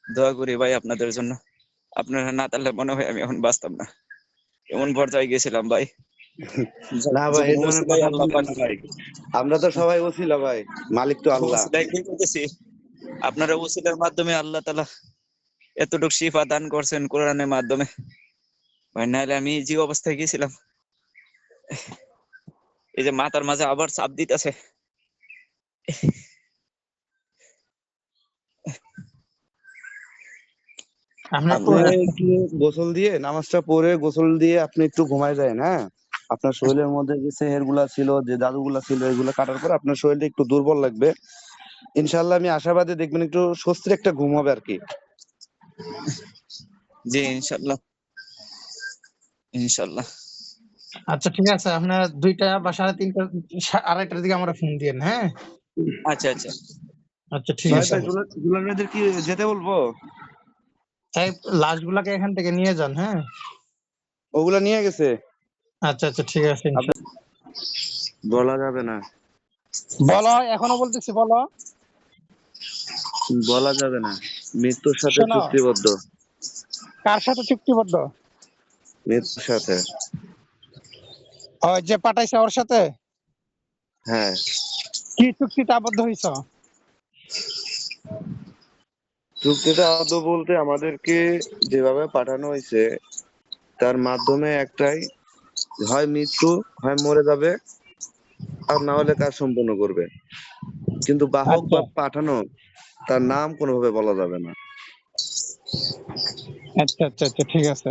দোয়া করি ভাই আপনাদের জন্য। আপনারা না তাহলে মনে হয় আমি এখন বাঁচতাম না, এমন পর্যায়ে গেছিলাম ভাই। না ভাই, এই ধরনের ওসিলাই কথা আল্লাহ বললেন পাক, না ভাই। আমরা তো সবাই ওসিলা ভাই, মালিক তো আল্লাহ। ওসিলাই কি করতেছি, আপনারা ওসিলার মাধ্যমে আল্লাহ তাআলা এতটুকু শিফা দান করছেন কোরআনের মাধ্যমে ভাই, নাহলে আমি যে অবস্থায় গেছিলাম। এই যে মাথার মাঝে আবার চাপ দিতেছে। আপনি একটু গোসল দিয়ে, নামাজটা পড়ে গোসল দিয়ে আপনি একটু ঘুমায় যায়, হ্যাঁ? আপনার শরীরের মধ্যে যে সেহের গুলা ছিল, যে জাদুগুলা ছিল, এগুলো কাটার পর আপনার শরীরটা একটু দুর্বল লাগবে। ইনশাআল্লাহ আমি আশাবাদী, দেখবেন একটু স্বস্তির একটা ঘুম হবে আর কি। জি ইনশাআল্লাহ, ইনশাআল্লাহ। আচ্ছা ঠিক আছে, আপনার 2টা বা 3:30 2:30টার দিকে আমরা ফোন দিয়েন, হ্যাঁ? আচ্ছা আচ্ছা আচ্ছা ঠিক ভাই আছে। ভাই, দুলাল ভাইদের কি যেতে বলবো? এই লাশ গুলাকে এখান থেকে নিয়ে যান, হ্যাঁ? ওগুলা নিয়ে গেছে। আচ্ছা আচ্ছা ঠিক আছে ইনশাআল্লাহ। বলা যাবে না, বলো, এখনো বলতেছি বলো। বলা যাবে না। মৃত্যুর সাথে শোনো, চুক্তিবদ্ধ। কার সাথে চুক্তিবদ্ধ? মৃত্যুর সাথে। ওই যে পাঠাইছে ওর সাথে? হ্যাঁ। কি চুক্তিতে আবদ্ধ হইছো? চুক্তিটা আদৌ বলতে, আমাদেরকে যেভাবে পাঠানো হয়েছে তার মাধ্যমে একটাই, হয় মৃত্যু, হয় মরে যাবে, আর না হলে কাজ সম্পন্ন করবে। কিন্তু বাহক আচ্ছা বা পাঠানো, তার নাম কোনোভাবে বলা যাবে না। আচ্ছা আচ্ছা আচ্ছা ঠিক আছে।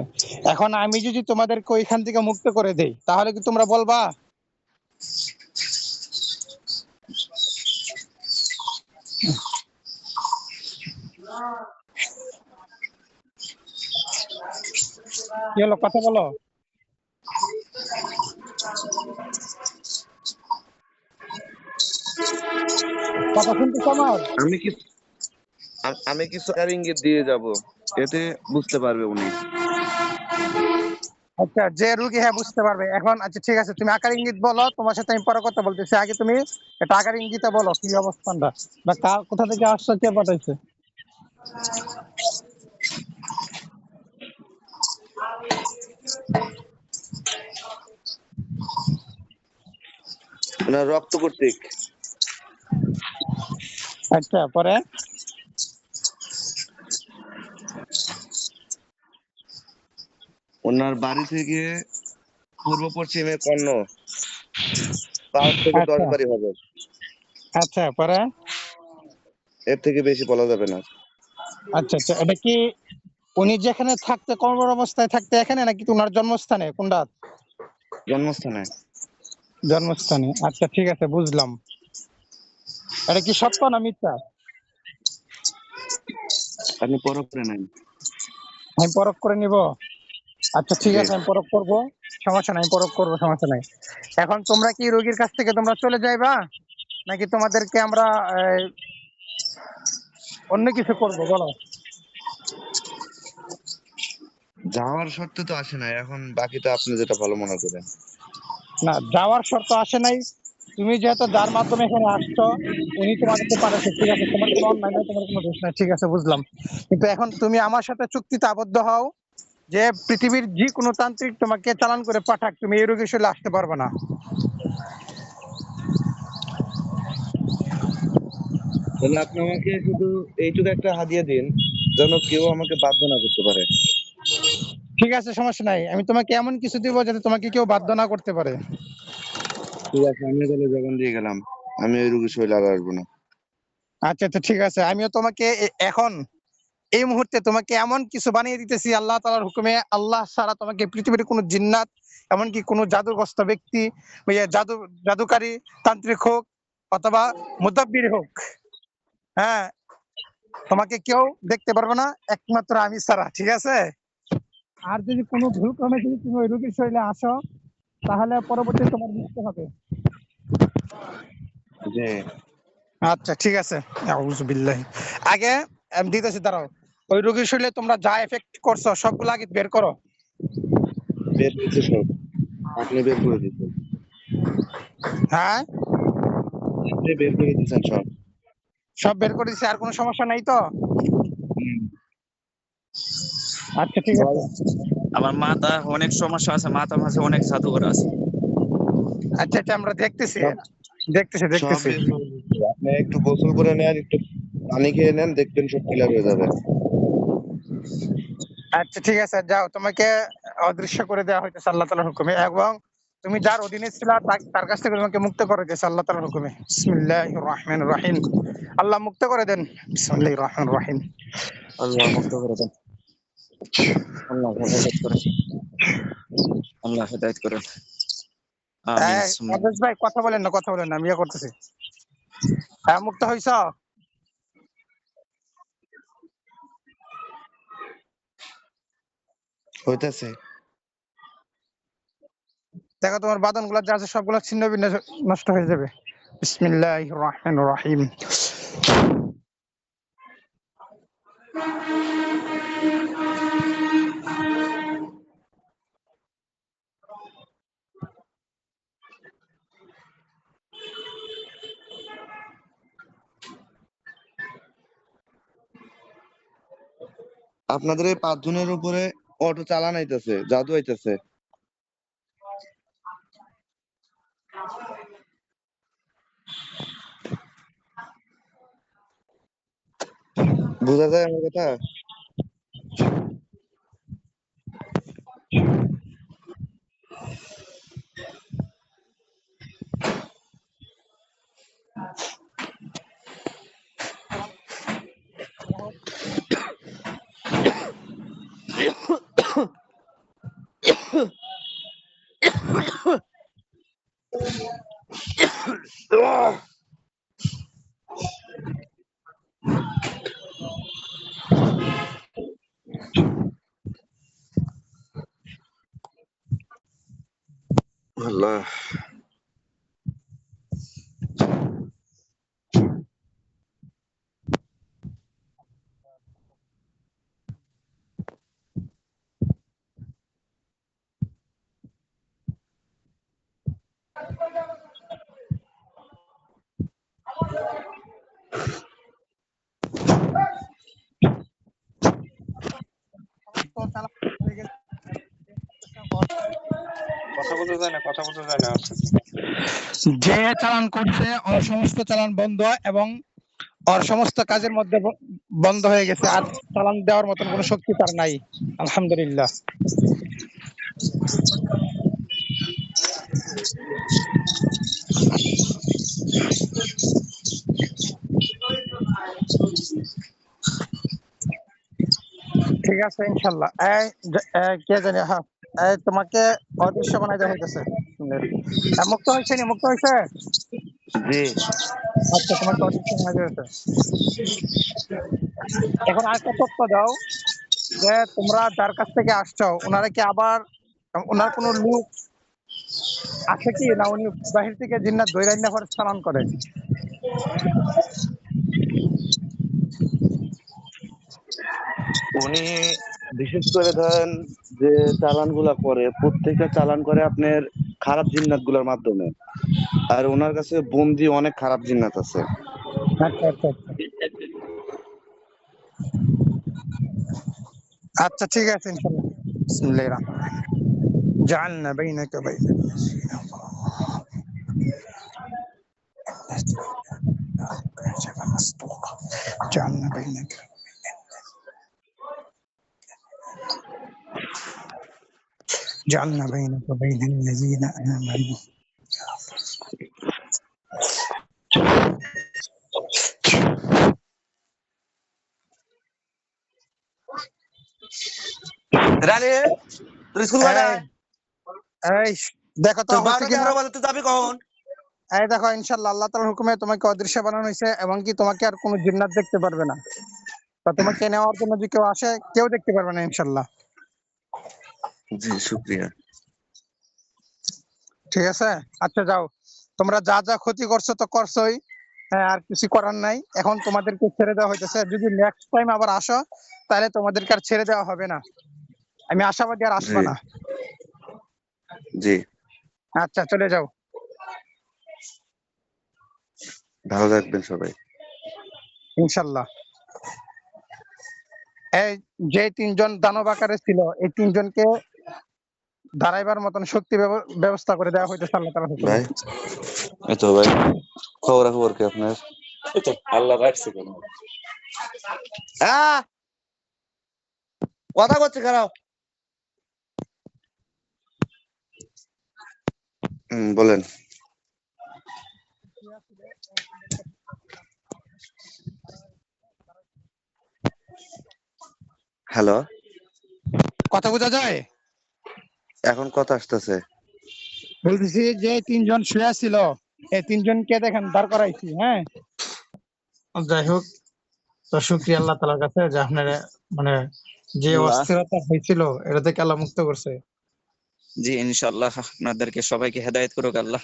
এখন আমি যদি তোমাদেরকে ওইখান থেকে মুক্ত করে দেই, তাহলে কি তোমরা বলবা? কি হলো, কথা বলো। কথা শুনতেছ আমার? আমি কি আমি কিছু আর ইঙ্গিত দিয়ে যাব, এতে বুঝতে পারবে উনি। আচ্ছা, যে রুগী হ্যাঁ বুঝতে পারবে এখন। আচ্ছা ঠিক আছে, তুমি আকার ইঙ্গিত বলো, তোমার সাথে আমি পরে কথা বলতেছি। আগে তুমি এটা আকার ইঙ্গিতে বলো কি অবস্থানটা, বা কার কোথা থেকে আসছো, কে পাঠাইছে। ওনার রক্ত কর্তৃক। আচ্ছা পরে? ওনার বাড়ি থেকে পূর্ব পশ্চিমে কর্ণ, 5 থেকে 10 আচ্ছা বাড়ি হবে। আচ্ছা পরে? এর থেকে বেশি বলা যাবে না। আচ্ছা আচ্ছা, এটা কি উনি যেখানে থাকতে, কর্মর অবস্থায় থাকতে এখানে, নাকি ওনার জন্মস্থানে? কোনটা? জন্মস্থানে। জন্মস্থানে। আচ্ছা ঠিক আছে, বুঝলাম। এটা কি সত্য না মিথ্যা? আপনি পরখ করে নেন। আমি পরখ করে নিব। আচ্ছা ঠিক জি। আছে, আমি পরখ করব, সমস্যা নাই, পরখ করবো, সমস্যা নাই। এখন তোমরা কি রোগীর কাছ থেকে তোমরা চলে যাইবা, নাকি তোমাদেরকে আমরা অন্য কিছু করব, বলো? যাওয়ার শর্তে তো আসে না, এখন বাকিটা আপনি যেটা ভালো মনে করেন। না, যাওয়ার শর্ত আসে নাই। তুমি যেহেতু যার মাধ্যমে এখানে আসছো, উনি তোমাদেরকে পাঠাচ্ছে, ঠিক আছে, তোমার কোনো অন্যায় নাই, তোমার কোনো দোষ নাই, ঠিক আছে বুঝলাম। কিন্তু এখন তুমি আমার সাথে চুক্তিতে আবদ্ধ হও যে পৃথিবীর যে কোনো তান্ত্রিক তোমাকে চালান করে পাঠাক, তুমি এই রোগীর শরীরে আসতে পারবে না। তাহলে আপনি আমাকে শুধু এইটুকু একটা হাদিয়া দিন, যেন কেউ আমাকে বাধ্য না করতে পারে। ঠিক আছে, সমস্যা নাই, আমি তোমাকে এমন কিছু দিব যাতে তোমাকে কেউ বাধ্য না করতে পারে। ঠিক আছে, আমি তাহলে জবান দিয়ে গেলাম, আমি ওই রুগীর শরীরে আর আসবো না। আচ্ছা আচ্ছা ঠিক আছে, আমিও তোমাকে এখন এই মুহূর্তে তোমাকে এমন কিছু বানিয়ে দিতেছি আল্লাহ তাআলার হুকুমে। আল্লাহ ছাড়া তোমাকে পৃথিবীর কোনো জিন্নাত, এমনকি কোনো জাদুগ্রস্ত ব্যক্তি, জাদুকারী, তান্ত্রিক হোক অথবা মুদাব্বির হোক, হ্যাঁ, তোমাকে কেউ দেখতে পারবে না, একমাত্র আমি ছাড়া, ঠিক আছে? আর যদি কোনো ভুল ক্রমে যদি তুমি ওই রোগীর শরীরে আসো, তাহলে পরবর্তী তোমার মৃত্যু হবে। জি। আচ্ছা ঠিক আছে, আউযু বিল্লাহি। আগে আমি দিতেছি, দাঁড়াও। ওই রোগীর শরীরে তোমরা যা এফেক্ট করছো সবগুলো আগে বের করো। বের হয়েছে সব, আপনি বের করে দিচ্ছেন। হ্যাঁ, আপনি বের করে দিচ্ছেন সব। সব বের করে দিছি, আর কোনো সমস্যা নাই তো? আচ্ছা ঠিক আছে। আমার মাথা অনেক সমস্যা আছে, মাথা মাঝে অনেক জাদুঘর আছে। আচ্ছা আচ্ছা, আমরা দেখতেছি সব দেখতেছি সব দেখতেছি। বের করে দিচ্ছি। আপনি একটু গোসল করে নেন, একটু পানি খেয়ে নেন, দেখবেন সব ক্লিয়ার হয়ে যাবে। আচ্ছা ঠিক আছে, যাও, তোমাকে অদৃশ্য করে দেওয়া হইতেছে আল্লাহ তাআলার হুকুমে, এবং তুমি যার অধীনে ছিলা তার কাছ থেকে তোমাকে মুক্ত করে দিয়েছে আল্লাহ তাআলার হুকুমে। বিসমিল্লাহির রহমানির রহিম। আল্লাহ মুক্ত করে দেন। বিসমিল্লাহির রহমানির রহিম। আল্লাহ মুক্ত করে দেন, আল্লাহ হেফাজত করেন, আল্লাহ হেদায়েত করেন, আমিন সুম্মা আমিন। আদেশ ভাই, কথা বলেন না, কথা বলেন না, আমি ইয়ে করতেছি। মুক্ত হইছ? হইতেছে। দেখো তোমার বাদন গুলা যা আছে সবগুলো ছিন্ন ভিন্ন নষ্ট হয়ে যাবে। বিসমিল্লাহির রহমানির রহিম। আপনাদের এই 5 জনের উপরে অটো চালান আইতেছে, জাদু আইতেছে। বুঝা যায় আমার কথা? আল্লাহ। কথা বলতে যায় না, কথা বলতে যায় না আজকে। যে চালান করছে ওর সমস্ত চালান বন্ধ, এবং ওর সমস্ত কাজের মধ্যে বন্ধ হয়ে গেছে, আর চালান দেওয়ার মতন কোনো শক্তি তার নাই। আলহামদুলিল্লাহ। ঠিক আছে ইনশাল্লাহ। কে জানি, হ্যাঁ, তোমাকে অদৃশ্য বানাই দেওয়া হইতেছে। মুক্ত হয়েছে নি? মুক্ত হয়েছে? জি। আচ্ছা, তোমাকে অদৃশ্য বানাই দেওয়া হয়েছে। এখন আরেকটা তথ্য দাও, যে তোমরা যার কাছ থেকে আসছো ওনারা কি আবার, ওনার কোনো লোক আছে কি, না উনি বাহির থেকে জিন্নাত ধইরা আইনা পরে চালান করে? উনি বিশেষ করে ধরেন যে চালান গুলা করে, প্রত্যেকটা চালান করে আপনার খারাপ জিন্নাত গুলার মাধ্যমে। আর ওনার কাছে বন্দি অনেক খারাপ জিন্নাত আছে। আচ্ছা আচ্ছা আচ্ছা আচ্ছা, ঠিক আছে ইনশাল্লাহ। বিসমিল্লাহির রহমানির রহিম। জাআলনা বাইনাকা বাইনা জাআলনা বাইনাকা জাআলনা বাইনাকা বাইনাল লাযিনা আমানু। রানী তুই স্কুল কয়টা? এই এই দেখো তো তোর হয়েছে 12টা কিনা। 11 বাজে, তুই যাবি কখন? এই দেখো, ইনশাল্লাহ আল্লাহ তাআলার হুকুমে তোমাকে অদৃশ্য বানানো হয়েছে, এবং কি তোমাকে আর কোনো জিন্নাত দেখতে পারবে না, বা তোমাকে নেওয়ার জন্য যদি কেউ আসে কেউ দেখতে পারবে না ইনশাল্লাহ। জি, শুক্রিয়া। ঠিক আছে। আচ্ছা যাও, তোমরা যা যা ক্ষতি করছো তো করছোই। হ্যাঁ, আর কিছু করার নাই, এখন তোমাদেরকে ছেড়ে দেওয়া হইতেছে। যদি নেক্সট টাইম আবার আসো তাহলে তোমাদেরকে আর ছেড়ে দেওয়া হবে না। আমি আশাবাদী আর আসবে জি। না। জি। আচ্ছা, চলে যাও। ভালো থাকবেন সবাই। ইনশাল্লাহ। এই যে তিনজন দানব আকারে ছিল, এই তিনজনকে দাঁড়াইবার মতন শক্তি ব্যবস্থা করে দেওয়া হইতেছে আল্লাহ তাআলার হুকুমে। ভাই এই তো ভাই খবর কি আপনার? আল্লাহ রাখছে কেন? হ্যাঁ কথা করছে খারাপ। বলেন। হ্যালো, কথা বোঝা যায়? এখন কথা আসতেছে। বলতেছি যে তিনজন শুয়ে ছিল, এই তিনজনকে দেখেন দাঁড় করাইছি। হ্যাঁ, যাই হোক, তো শুকরিয়া আল্লাহ তাআলার কাছে যে আপনারা মানে যে আল্লাহ। অস্থিরতা হয়েছিল এটা থেকে আল্লাহ মুক্ত করছে। জি ইনশাআল্লাহ আপনাদেরকে সবাইকে হেদায়েত করুক আল্লাহ।